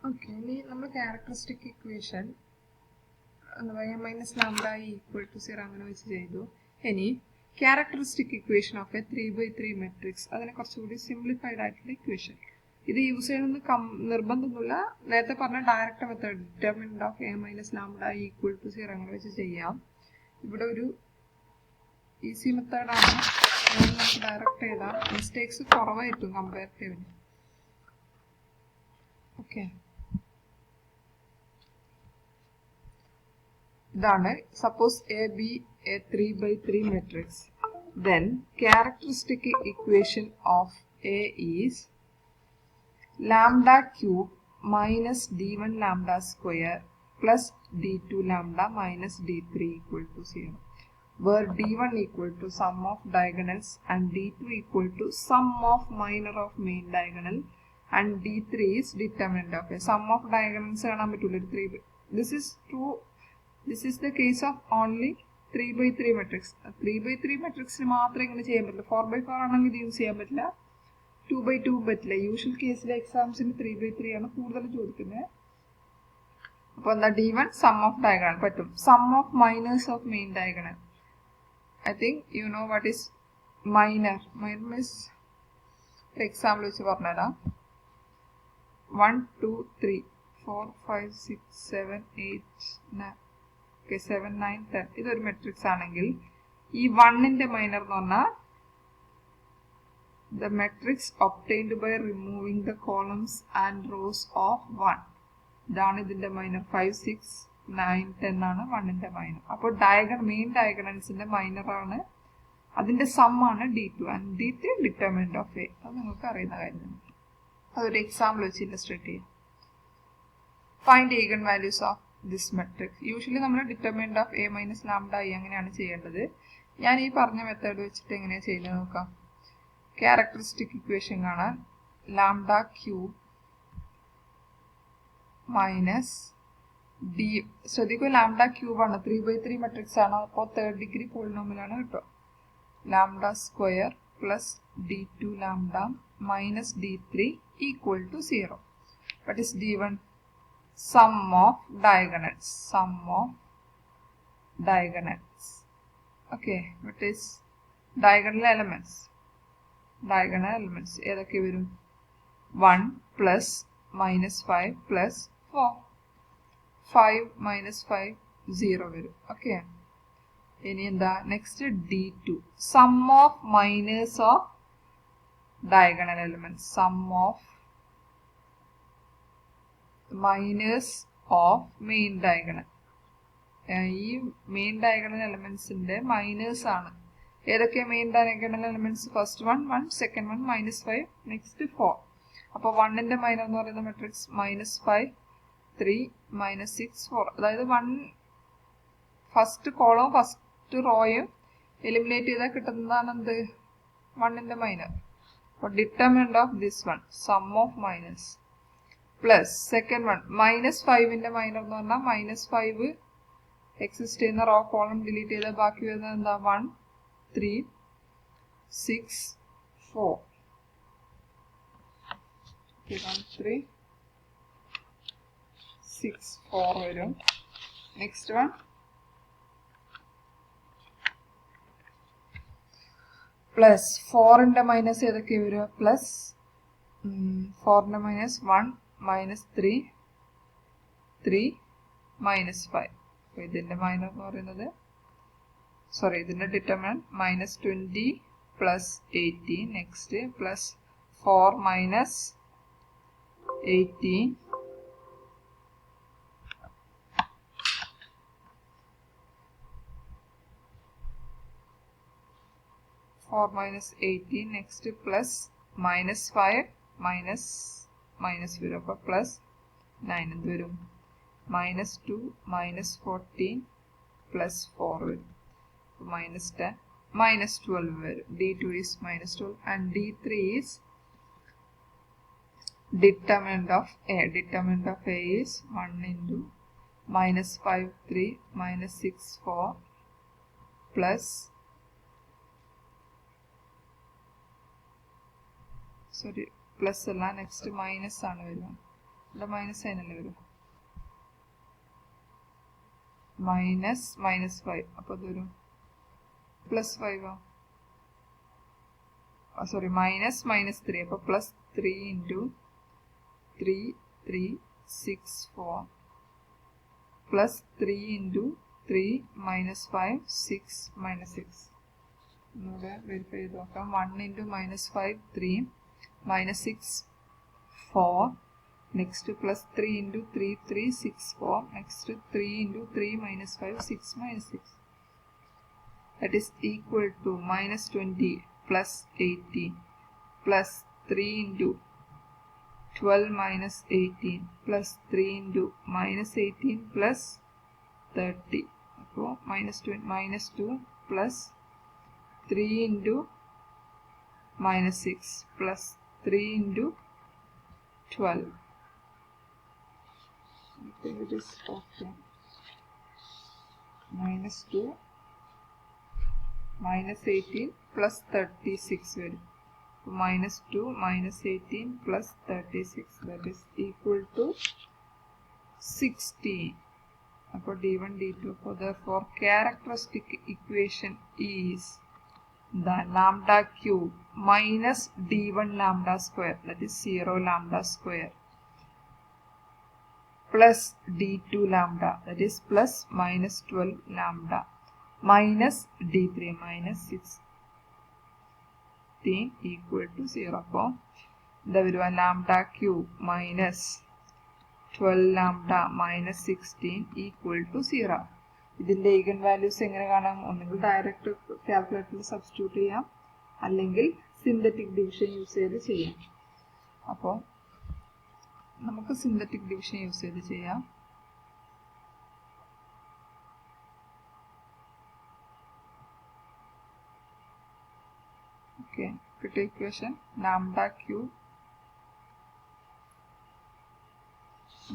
Okay, we have characteristic equation y minus lambda equal to 0 any characteristic equation of a 3x3 matrix adine simplified equation. This use nirbandhamilla nethe parna direct method determinant of a minus lambda equal to 0 angane vechi cheyyam. Ivide oru easy method aanu namukku direct cheyda mistakes koravayitum comparatively. Okay. Suppose A be a 3x3 matrix, then characteristic equation of A is lambda cube minus d1 lambda square plus d2 lambda minus d3 equal to 0, where d1 equal to sum of diagonals and d2 equal to sum of minor of main diagonal and d3 is determinant of A. Sum of diagonals this is true. This is the case of only 3x3 matrix. 3x3 matrix is 4x4 use 2x2 usual case exams in 3x3 upon the d1 sum of diagonal sum of minors of main diagonal. I think you know what is minor. Minor is example 1 2 3 4 5 6 7 8 9 okay 7 9 10 this is a matrix anengil ee 1 inde minor nu panna the matrix obtained by removing the columns and rows of 1 idana idinte minor 5 6 9 10 aanu 1 inde minor appo diagonal main diagonals inde minor aanu adinte sum aanu d2 and d3 determinant of A adu ningalku ariyana karyam adu oru example vechi illustrate cheyam. Find eigenvalues of this matrix. Usually we determinant of A minus lambda I angane cheyendadu. ഞാൻ ഈ പറഞ്ഞ method വെച്ചിട്ട് എങ്ങനെ ചെയ്യുന്നത് നോക്കാം. Characteristic equation കാണാൻ lambda cube minus D ശ്രദ്ധിക്കുക lambda cube ആണ് 3x3 മെട്രിക്സ് ആണ് അപ്പോൾ തേർഡ് ഡിഗ്രി പോളിനോമിയൽ ആണ് കിട്ടുക. Lambda square plus d2 lambda minus d3 equal to 0. What is d1? Sum of diagonals. Okay, what is diagonal elements? ഏതൊക്കെ വരും? 1 plus minus 5 plus 4. 5 minus 5 0 വരും. Okay. ഇനി എന്താ? Next d2. Sum of minors of diagonal elements. Sum of minors of main diagonal. ഈ main diagonal എലമെന്റ്സിന്റെ miners ആണ്. ഏതൊക്കെ main diagonal elements? First 1 1 second 1 -5 next 4. അപ്പോൾ 1 ന്റെ മൈനർ എന്ന് പറയുന്ന മാട്രിക്സ് -5 3 -6 4. അതായത് 1 ഫസ്റ്റ് കോളം ഫസ്റ്റ് റോയും എലിമിനേറ്റ് ചെയ്താൽ കിട്ടുന്നതാണ് എന്ത്? 1 ന്റെ മൈനർ. അപ്പോൾ determinant of this one sum of minus plus second one -5 ന്റെ മൈനർ എന്ന് പറഞ്ഞാൽ -5 എക്സിസ്റ്റ് ചെയ്യുന്ന റോ കോളം ഡിലീറ്റ് ചെയ്താൽ ബാക്കി വരുന്നത് എന്താ? 1 3 6 4. 1 3 6 4 വരും. നെക്സ്റ്റ് വൺ പ്ലസ് 4 ന്റെ മൈനസ് ഏതൊക്കെ വരും? പ്ലസ് 4 ന്റെ മൈനസ് 1 -3 3 -5. ഇതിന്റെ മൈനർ എന്ന് പറയുന്നത് ഇതിന്റെ determinant -20 plus 18 next plus 4 minus 18 4 minus 18 next plus -5 minus വരും. അപ്പോൾ പ്ലസ് 9 എന്ത് വരും? -2 -14 plus 4 വരും. -10 -12 വരും. d2 is -12 and d3 is determinant of A. Determinant of A is 1 into -5 3 -6 4 plus plus അല്ല നെക്സ്റ്റ് മൈനസ് ആണ് വരുന്നത്. ഇവിടെ മൈനസ് സൈൻ അല്ലേ വരും, -5. അപ്പോൾ ഇതൊരു +5 സോറി -3. അപ്പോൾ +3 × 3 3 6 4 +3 × 3 -5 6 -6. ഒന്നുകൂടെ വെരിഫൈ ചെയ്ത് നോക്കാം. 1 × -5 3 -6 4. Next +3 × 3 3 6 4. Next 3 × 3 -5 6 -6. That is equal to -20 + 18 + 3 × 12 -18 + 3 × -18 + 30. അപ്പോൾ -2 + 3 × -6 + 3 × 12. I think it is okay. -2 -18 + 36 വരും. -2 -18 + 36, that is equal to 16. അപ്പോൾ d1 d2. അപ്പോൾ therefore characteristic equation is the lambda cube minus d1 lambda square, that is 0 lambda square, plus d2 lambda, that is plus -12 lambda, minus d3 -16 equal to 0. അപ്പോൾ എന്താ വരുക, lambda cube -12 lambda -16 equal to 0. ഇതിൻ്റെ eigen values എങ്ങനെ കാണാം? ഒന്നുകിൽ direct കാൽക്കുലേറ്ററിൽ substitute ചെയ്യാം, അല്ലെങ്കിൽ synthetic division use ചെയ്ത് ചെയ്യാം. അപ്പോൾ നമുക്ക് സിന്തറ്റിക് ഡിവിഷൻ യൂസ് ചെയ്ത് ചെയ്യാം. ഓക്കെ, കിട്ടിയ equation lambda cube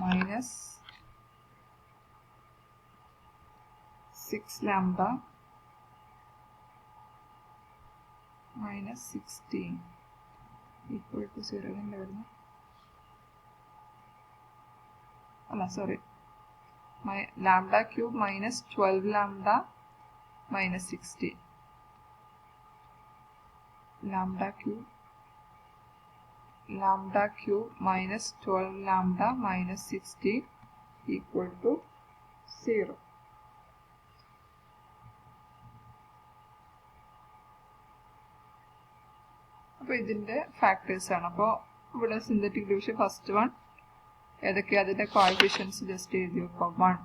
-6 lambda -16 equal to 0. വരുന്നു, അല്ല sorry, lambda cube -12 lambda -16, lambda cube -12 lambda -16 equal to 0. അപ്പോൾ ഇതിൻ്റെ ഫാക്ടേഴ്സ് ആണ്. അപ്പോൾ ഇവിടെ സിന്തറ്റിക് ഡിവിഷൻ ഫസ്റ്റ് വൺ ഏതൊക്കെയാണ്, അതിൻ്റെ കോഎഫിഷ്യൻസ് ജസ്റ്റ് എഴുതി വെക്കാം. 1.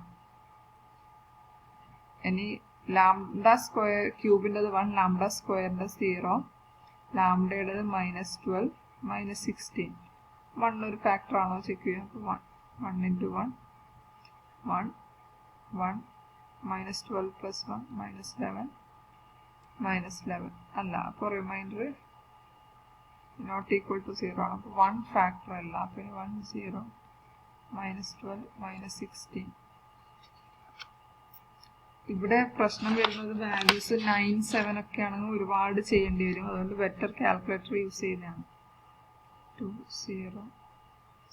ഇനി ലാംഡ സ്ക്വയർ ക്യൂബിൻ്റെത് 1, ലാംഡ സ്ക്വയറിൻ്റെ 0, ലാംഡയുടേത് -12 -16. 1 ഒരു ഫാക്ടർ ആണോ ചെക്ക് ചെയ്യാം. അപ്പോൾ 1 × 1 1 1 -12 + 1 -11 -11 അല്ല, അപ്പോൾ റിമൈൻഡർ നോട്ട് ഈക്വൽ ടു 0 ആണ്. അപ്പോൾ 1 ഫാക്ടർ അല്ല, അപ്പോൾ 1 0 -12 -16. ഇവിടെ പ്രശ്നം വരുന്നത് വാല്യൂസ് 9 7 ഒക്കെ ആണെങ്കിൽ ഒരുപാട് ചെയ്യേണ്ടി വരും. അതുകൊണ്ട് ബെറ്റർ കാൽക്കുലേറ്റർ യൂസ് ചെയ്യുന്നതാണ്. 2 0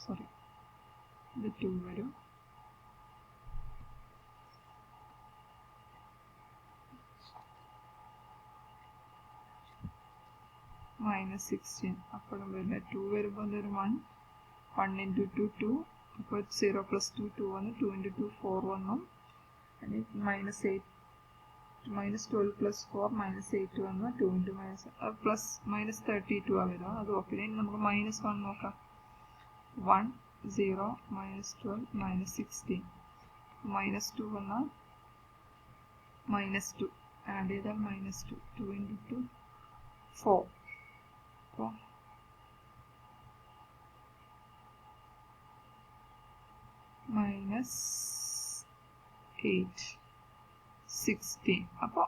സോറി, ഇത് 2 വരും. -16 അപ്പോഴും വരില്ല. 2 വരുമ്പോൾ എന്തൊരു 1 1 × 2 2. അപ്പോൾ 0 + 2 2 വന്നു. 2 × 2 4 വന്നു. -8 -12 + 4 -8 വന്നു. 2 × -32 ആ വരും. അത് ഓക്കെ. ഇനി നമുക്ക് -1 നോക്കാം. 1 0 -12 -16 -2 വന്നാൽ -2 ആഡ് ചെയ്താൽ -2 2 × 2 4. അപ്പോൾ -8 16. അപ്പോൾ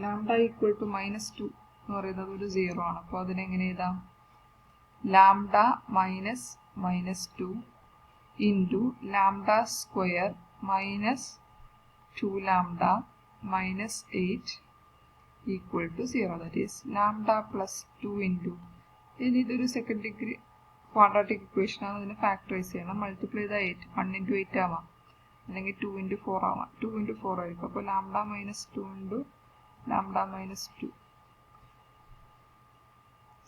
ലാംഡ ഈക്വൽ ടു -2 എന്ന് പറയുന്നത് ഒരു 0 ആണ്. അപ്പോൾ അതിനെങ്ങനെ എഴുതാം? Lambda -2 into lambda square -2 lambda -8 equal to 0. That is lambda plus 2 into, ഇനി ഇതൊരു സെക്കൻഡ് ഡിഗ്രി ക്വാഡ്രാറ്റിക് ഇക്വേഷൻ ആണ്, അതിനെ ഫാക്ടറൈസ് ചെയ്യണം. മൾട്ടിപ്ലൈ ചെയ്താൽ 8, 1 into 8 ആവാം, അല്ലെങ്കിൽ 2 into 4 ആവാം. 2 into 4 ആയിരിക്കും. അപ്പോൾ lambda minus 2 into lambda minus 2,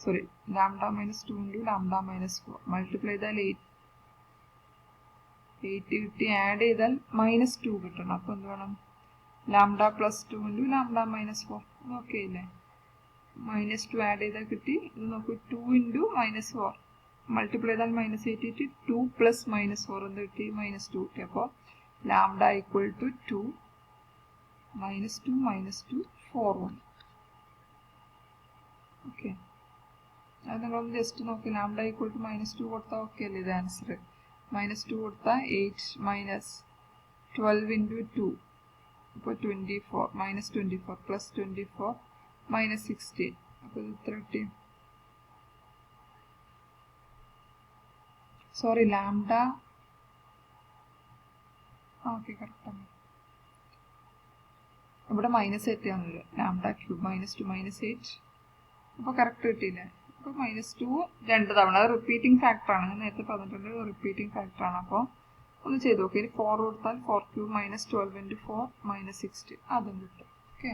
sorry, lambda minus 2 into lambda minus 4 multiply ചെയ്താൽ 8 കിട്ടി. ആഡ് ചെയ്താൽ മൈനസ് 2 കിട്ടണം. അപ്പോൾ എന്ത് വേണം? Lambda plus 2 into lambda minus 4. Okay ഇല്ലേ? മൈനസ് 2 ആഡ് ചെയ്താൽ കിട്ടി. ഇത് നോക്കൂ, 2 into മൈനസ് 4 മൾട്ടിപ്ലൈ ചെയ്താൽ മൈനസ് 8 കിട്ടി. 2 പ്ലസ് മൈനസ് 4 എന്ത് കിട്ടി? മൈനസ് 2 കിട്ടി. അപ്പോൾ lambda equal to 2 minus 2 minus 2 4 1. Okay, അത് നിങ്ങളൊന്ന് ജസ്റ്റ് നോക്കി. ലാംഡ ഈക്വൽ ടു മൈനസ് 2 കൊടുത്താൽ ഓക്കെ അല്ലേ? ഇത് ആൻസർ. മൈനസ് 2 കൊടുത്താൽ 8 മൈനസ് 12 into 2, അപ്പോൾ 24, മൈനസ് 24 പ്ലസ് 24 മൈനസ് 16. അപ്പോൾ ഇത് എത്ര കിട്ടി? സോറി, ലാംഡ, ഓക്കെ കറക്റ്റാണ്. ഇവിടെ മൈനസ് 8 ആണല്ലോ. ലാംഡ ക്യൂബ് മൈനസ് 2 മൈനസ് 8, അപ്പോൾ കറക്റ്റ് കിട്ടിയില്ലേ? അപ്പോൾ മൈനസ് 2 2 തവണ. അത് റിപ്പീറ്റിംഗ് ഫാക്ടറാണ്, ഞാൻ നേരത്തെ പറഞ്ഞിട്ടുണ്ട്, റിപ്പീറ്റിംഗ് ഫാക്ടറാണ്. അപ്പോൾ ഒന്ന് ചെയ്ത് നോക്കി. 4 കൊടുത്താൽ 4 ക്യൂബ് മൈനസ് 12 into 4 മൈനസ് 16, അതും കിട്ടും. ഓക്കെ.